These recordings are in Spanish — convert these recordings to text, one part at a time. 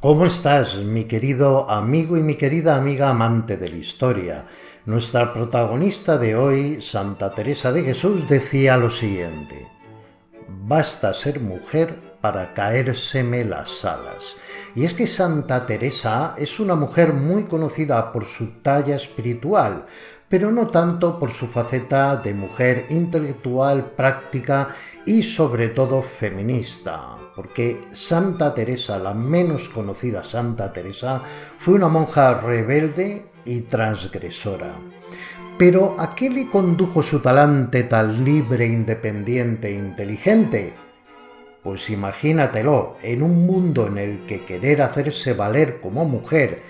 ¿Cómo estás, mi querido amigo y mi querida amiga amante de la historia? Nuestra protagonista de hoy, Santa Teresa de Jesús, decía lo siguiente: basta ser mujer para caérseme las alas. Y es que Santa Teresa es una mujer muy conocida por su talla espiritual, pero no tanto por su faceta de mujer intelectual, práctica y sobre todo feminista, porque Santa Teresa, la menos conocida Santa Teresa, fue una monja rebelde y transgresora. Pero ¿a qué le condujo su talante tan libre, independiente e inteligente? Pues imagínatelo, en un mundo en el que querer hacerse valer como mujer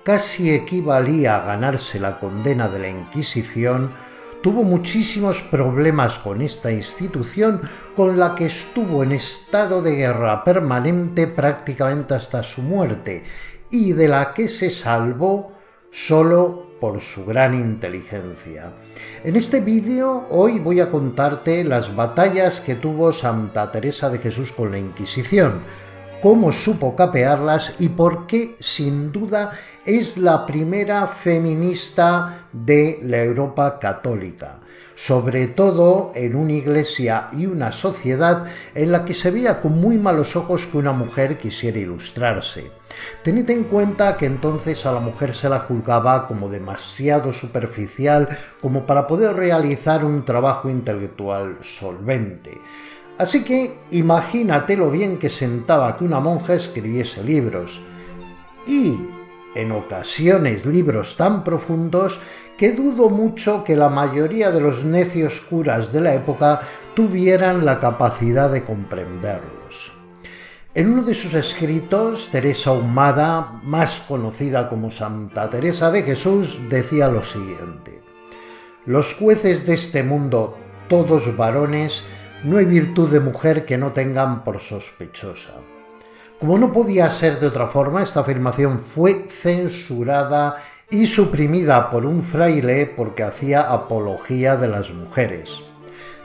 casi equivalía a ganarse la condena de la Inquisición, tuvo muchísimos problemas con esta institución con la que estuvo en estado de guerra permanente prácticamente hasta su muerte y de la que se salvó solo por su gran inteligencia. En este vídeo hoy voy a contarte las batallas que tuvo Santa Teresa de Jesús con la Inquisición, cómo supo capearlas y por qué, sin duda, es la primera feminista de la Europa católica, sobre todo en una iglesia y una sociedad en la que se veía con muy malos ojos que una mujer quisiera ilustrarse. Tened en cuenta que entonces a la mujer se la juzgaba como demasiado superficial como para poder realizar un trabajo intelectual solvente. Así que imagínate lo bien que sentaba que una monja escribiese libros, y en ocasiones libros tan profundos que dudo mucho que la mayoría de los necios curas de la época tuvieran la capacidad de comprenderlos. En uno de sus escritos, Teresa Ahumada, más conocida como Santa Teresa de Jesús, decía lo siguiente: los jueces de este mundo, todos varones, no hay virtud de mujer que no tengan por sospechosa. Como no podía ser de otra forma, esta afirmación fue censurada y suprimida por un fraile porque hacía apología de las mujeres.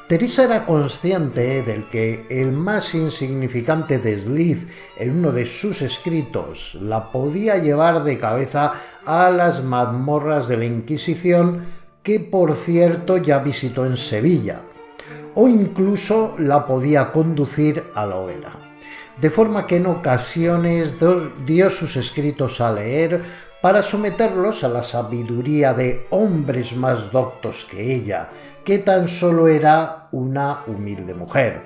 Teresa era consciente del que el más insignificante desliz en uno de sus escritos la podía llevar de cabeza a las mazmorras de la Inquisición, que por cierto ya visitó en Sevilla, o incluso la podía conducir a la hoguera. De forma que en ocasiones dio sus escritos a leer para someterlos a la sabiduría de hombres más doctos que ella, que tan solo era una humilde mujer.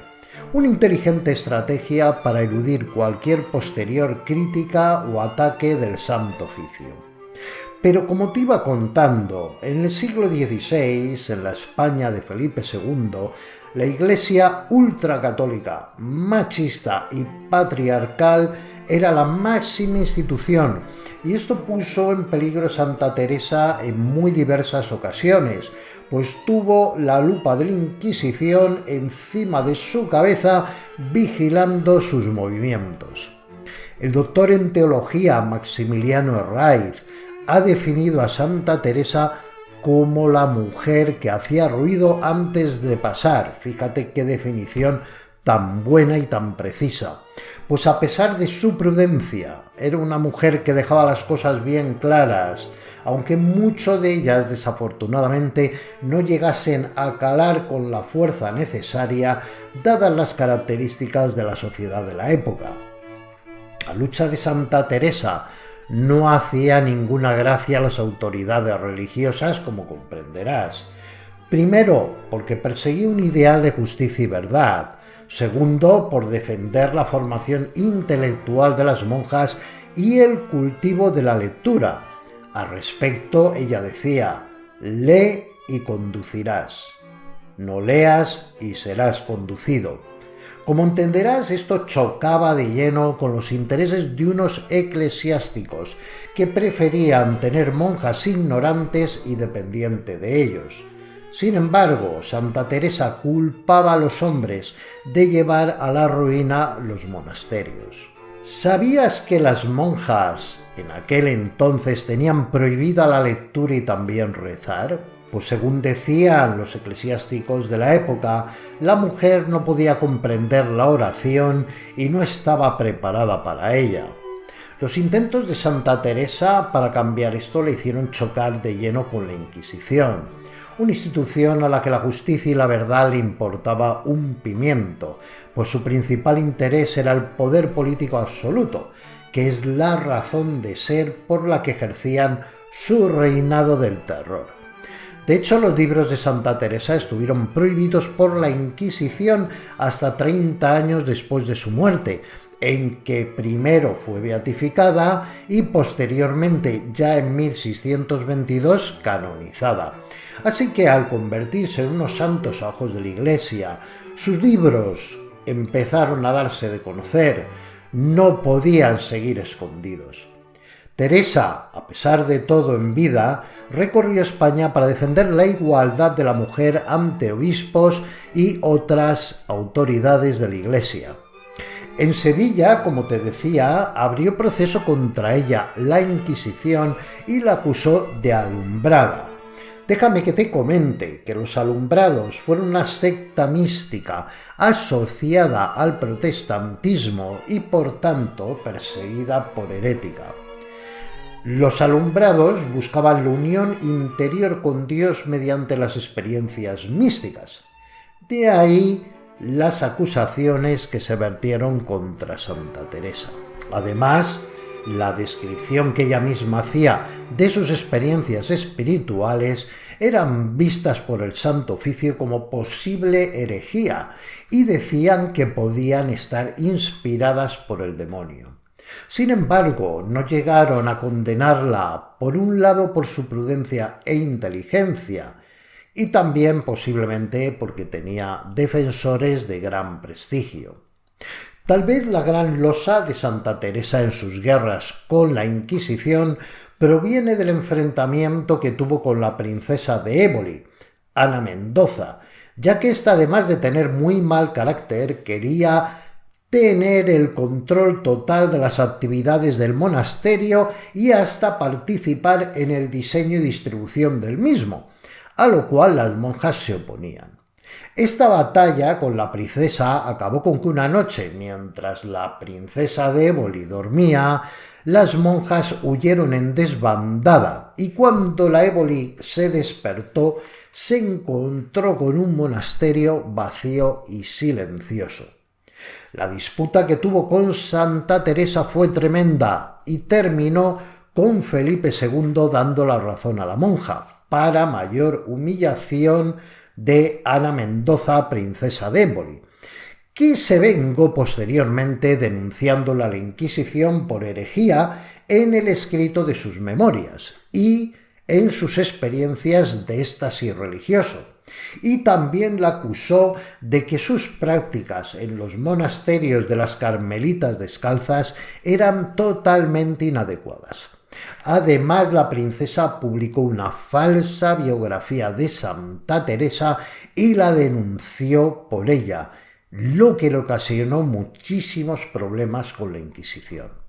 Una inteligente estrategia para eludir cualquier posterior crítica o ataque del Santo Oficio. Pero como te iba contando, en el siglo XVI, en la España de Felipe II, la Iglesia ultracatólica, machista y patriarcal era la máxima institución, y esto puso en peligro a Santa Teresa en muy diversas ocasiones, pues tuvo la lupa de la Inquisición encima de su cabeza vigilando sus movimientos. El doctor en teología Maximiliano Herraiz ha definido a Santa Teresa como la mujer que hacía ruido antes de pasar. Fíjate qué definición tan buena y tan precisa. Pues a pesar de su prudencia, era una mujer que dejaba las cosas bien claras, aunque muchas de ellas desafortunadamente no llegasen a calar con la fuerza necesaria, dadas las características de la sociedad de la época. La lucha de Santa Teresa no hacía ninguna gracia a las autoridades religiosas, como comprenderás. Primero, porque perseguía un ideal de justicia y verdad. Segundo, por defender la formación intelectual de las monjas y el cultivo de la lectura. Al respecto, ella decía: lee y conducirás. No leas y serás conducido. Como entenderás, esto chocaba de lleno con los intereses de unos eclesiásticos que preferían tener monjas ignorantes y dependientes de ellos. Sin embargo, Santa Teresa culpaba a los hombres de llevar a la ruina los monasterios. ¿Sabías que las monjas en aquel entonces tenían prohibida la lectura y también rezar? Pues según decían los eclesiásticos de la época, la mujer no podía comprender la oración y no estaba preparada para ella. Los intentos de Santa Teresa para cambiar esto le hicieron chocar de lleno con la Inquisición, una institución a la que la justicia y la verdad le importaba un pimiento, pues su principal interés era el poder político absoluto, que es la razón de ser por la que ejercían su reinado del terror. De hecho, los libros de Santa Teresa estuvieron prohibidos por la Inquisición hasta 30 años después de su muerte, en que primero fue beatificada y posteriormente, ya en 1622, canonizada. Así que al convertirse en unos santos a ojos de la Iglesia, sus libros empezaron a darse de conocer, no podían seguir escondidos. Teresa, a pesar de todo en vida, recorrió España para defender la igualdad de la mujer ante obispos y otras autoridades de la Iglesia. En Sevilla, como te decía, abrió proceso contra ella la Inquisición y la acusó de alumbrada. Déjame que te comente que los alumbrados fueron una secta mística asociada al protestantismo y por tanto perseguida por herética. Los alumbrados buscaban la unión interior con Dios mediante las experiencias místicas. De ahí las acusaciones que se vertieron contra Santa Teresa. Además, la descripción que ella misma hacía de sus experiencias espirituales eran vistas por el Santo Oficio como posible herejía y decían que podían estar inspiradas por el demonio. Sin embargo, no llegaron a condenarla, por un lado por su prudencia e inteligencia, y también posiblemente porque tenía defensores de gran prestigio. Tal vez la gran losa de Santa Teresa en sus guerras con la Inquisición proviene del enfrentamiento que tuvo con la princesa de Éboli, Ana Mendoza, ya que ésta, además de tener muy mal carácter, quería tener el control total de las actividades del monasterio y hasta participar en el diseño y distribución del mismo, a lo cual las monjas se oponían. Esta batalla con la princesa acabó con que una noche, mientras la princesa de Éboli dormía, las monjas huyeron en desbandada y cuando la Éboli se despertó, se encontró con un monasterio vacío y silencioso. La disputa que tuvo con Santa Teresa fue tremenda y terminó con Felipe II dando la razón a la monja, para mayor humillación de Ana Mendoza, princesa de Éboli, que se vengó posteriormente denunciándola a la Inquisición por herejía en el escrito de sus memorias y en sus experiencias de éxtasis religioso. Y también la acusó de que sus prácticas en los monasterios de las Carmelitas Descalzas eran totalmente inadecuadas. Además, la princesa publicó una falsa biografía de Santa Teresa y la denunció por ella, lo que le ocasionó muchísimos problemas con la Inquisición.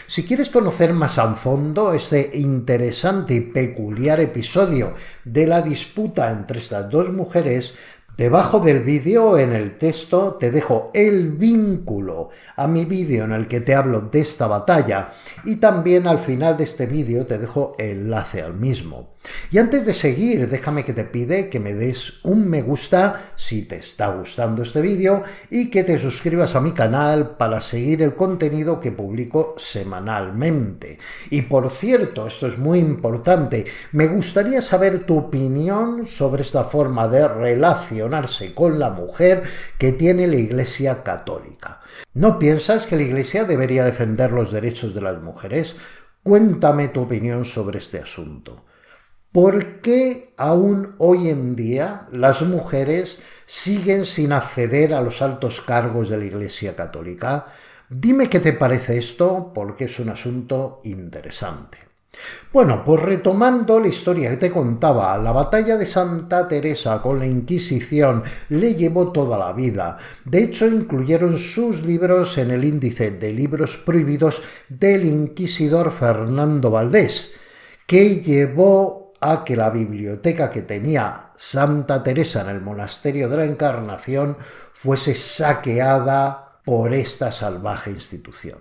Si quieres conocer más a fondo este interesante y peculiar episodio de la disputa entre estas dos mujeres, debajo del vídeo, en el texto, te dejo el vínculo a mi vídeo en el que te hablo de esta batalla y también al final de este vídeo te dejo enlace al mismo. Y antes de seguir, déjame que te pide que me des un me gusta si te está gustando este vídeo y que te suscribas a mi canal para seguir el contenido que publico semanalmente. Y por cierto, esto es muy importante, me gustaría saber tu opinión sobre esta forma de relacionarse con la mujer que tiene la Iglesia Católica. ¿No piensas que la Iglesia debería defender los derechos de las mujeres? Cuéntame tu opinión sobre este asunto. ¿Por qué aún hoy en día las mujeres siguen sin acceder a los altos cargos de la Iglesia Católica? Dime qué te parece esto, porque es un asunto interesante. Bueno, pues retomando la historia que te contaba, la batalla de Santa Teresa con la Inquisición le llevó toda la vida. De hecho, incluyeron sus libros en el índice de libros prohibidos del inquisidor Fernando Valdés, que llevó a que la biblioteca que tenía Santa Teresa en el monasterio de la Encarnación fuese saqueada por esta salvaje institución.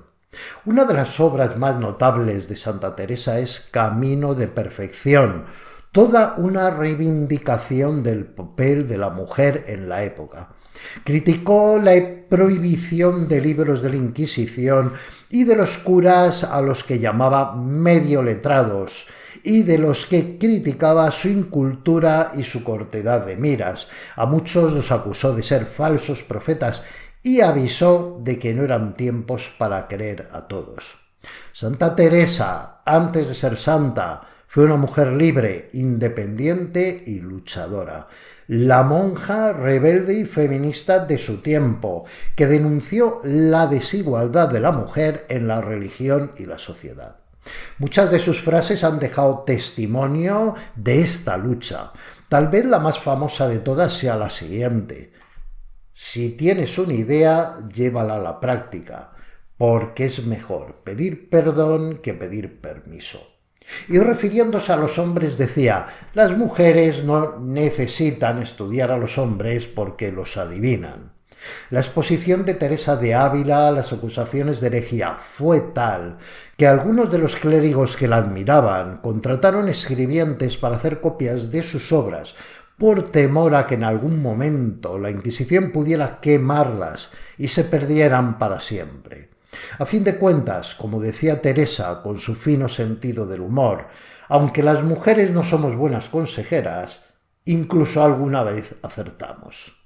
Una de las obras más notables de Santa Teresa es Camino de Perfección, toda una reivindicación del papel de la mujer en la época. Criticó la prohibición de libros de la Inquisición y de los curas a los que llamaba medio letrados, y de los que criticaba su incultura y su cortedad de miras. A muchos los acusó de ser falsos profetas y avisó de que no eran tiempos para creer a todos. Santa Teresa, antes de ser santa, fue una mujer libre, independiente y luchadora. La monja rebelde y feminista de su tiempo, que denunció la desigualdad de la mujer en la religión y la sociedad. Muchas de sus frases han dejado testimonio de esta lucha. Tal vez la más famosa de todas sea la siguiente: si tienes una idea, llévala a la práctica, porque es mejor pedir perdón que pedir permiso. Y refiriéndose a los hombres decía: las mujeres no necesitan estudiar a los hombres porque los adivinan. La exposición de Teresa de Ávila a las acusaciones de herejía fue tal que algunos de los clérigos que la admiraban contrataron escribientes para hacer copias de sus obras, por temor a que en algún momento la Inquisición pudiera quemarlas y se perdieran para siempre. A fin de cuentas, como decía Teresa con su fino sentido del humor, aunque las mujeres no somos buenas consejeras, incluso alguna vez acertamos.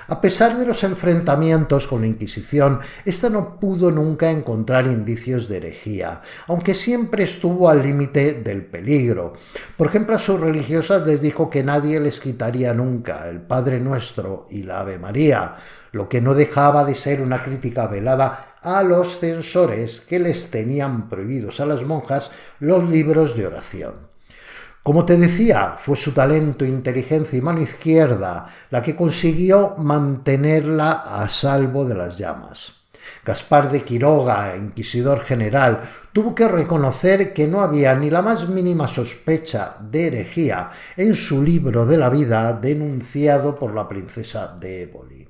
A pesar de los enfrentamientos con la Inquisición, ésta no pudo nunca encontrar indicios de herejía, aunque siempre estuvo al límite del peligro. Por ejemplo, a sus religiosas les dijo que nadie les quitaría nunca el Padre Nuestro y la Ave María, lo que no dejaba de ser una crítica velada a los censores que les tenían prohibidos a las monjas los libros de oración. Como te decía, fue su talento, inteligencia y mano izquierda la que consiguió mantenerla a salvo de las llamas. Gaspar de Quiroga, inquisidor general, tuvo que reconocer que no había ni la más mínima sospecha de herejía en su libro de la vida denunciado por la princesa de Éboli.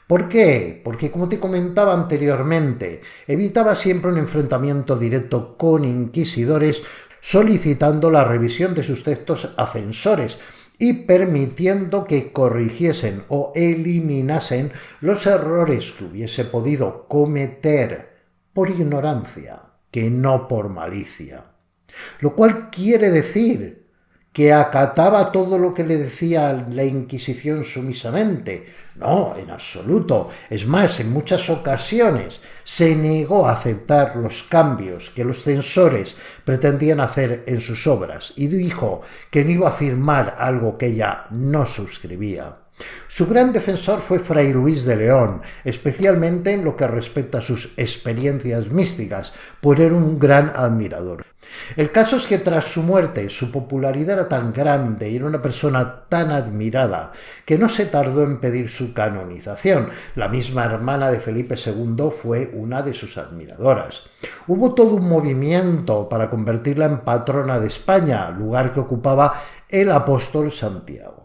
¿Por qué? Porque, como te comentaba anteriormente, evitaba siempre un enfrentamiento directo con inquisidores, solicitando la revisión de sus textos a censores y permitiendo que corrigiesen o eliminasen los errores que hubiese podido cometer por ignorancia, que no por malicia. Lo cual quiere decir que acataba todo lo que le decía la Inquisición sumisamente. No, en absoluto. Es más, en muchas ocasiones se negó a aceptar los cambios que los censores pretendían hacer en sus obras y dijo que no iba a firmar algo que ella no suscribía. Su gran defensor fue Fray Luis de León, especialmente en lo que respecta a sus experiencias místicas, pues era un gran admirador. El caso es que tras su muerte su popularidad era tan grande y era una persona tan admirada que no se tardó en pedir su canonización. La misma hermana de Felipe II fue una de sus admiradoras. Hubo todo un movimiento para convertirla en patrona de España, lugar que ocupaba el apóstol Santiago.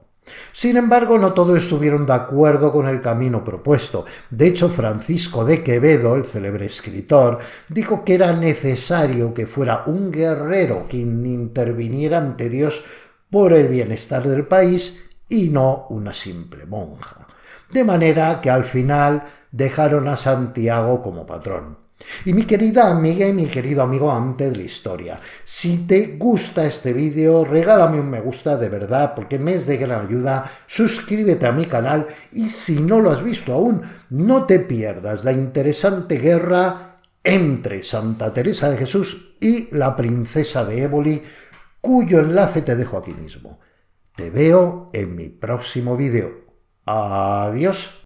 Sin embargo, no todos estuvieron de acuerdo con el camino propuesto. De hecho, Francisco de Quevedo, el célebre escritor, dijo que era necesario que fuera un guerrero quien interviniera ante Dios por el bienestar del país y no una simple monja. De manera que al final dejaron a Santiago como patrón. Y mi querida amiga y mi querido amigo amante de la historia, si te gusta este vídeo, regálame un me gusta de verdad porque me es de gran ayuda, suscríbete a mi canal y si no lo has visto aún, no te pierdas la interesante guerra entre Santa Teresa de Jesús y la princesa de Éboli, cuyo enlace te dejo aquí mismo. Te veo en mi próximo vídeo. Adiós.